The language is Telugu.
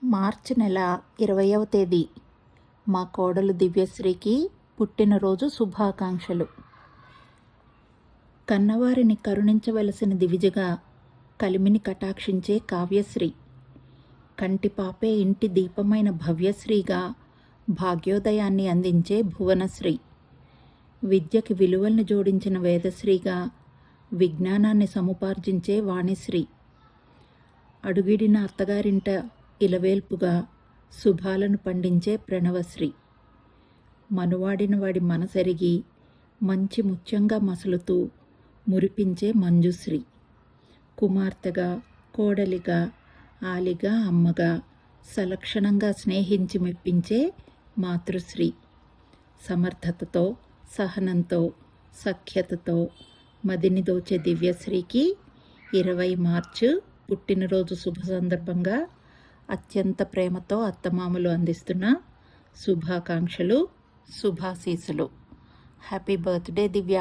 మార్చి నెల 20వ తేదీ మా కోడలు దివ్యశ్రీకి పుట్టినరోజు శుభాకాంక్షలు. కన్నవారిని కరుణించవలసిన దివిజగా కలిమిని కటాక్షించే కావ్యశ్రీ, కంటిపాపే ఇంటి దీపమైన భవ్యశ్రీగా భాగ్యోదయాన్ని అందించే భువనశ్రీ, విద్యకి విలువల్ని జోడించిన వేదశ్రీగా విజ్ఞానాన్ని సముపార్జించే వాణిశ్రీ, అడుగిడిన అత్తగారింట ఇలవేల్పుగా శుభాలను పండించే ప్రణవశ్రీ, మనువాడిన వాడి మనసెరిగి మంచి ముత్యంగా మసులుతూ మురిపించే మంజుశ్రీ, కుమార్తెగా కోడలిగా ఆలిగా అమ్మగా సలక్షణంగా స్నేహించి మెప్పించే మాతృశ్రీ, సమర్థతతో సహనంతో సఖ్యతతో మదిని దోచే దివ్యశ్రీకి 20 మార్చు పుట్టినరోజు శుభ సందర్భంగా అత్యంత ప్రేమతో అత్తమామలు అందిస్తున్న శుభాకాంక్షలు, శుభాశీస్సులు. హ్యాపీ బర్త్డే దివ్య.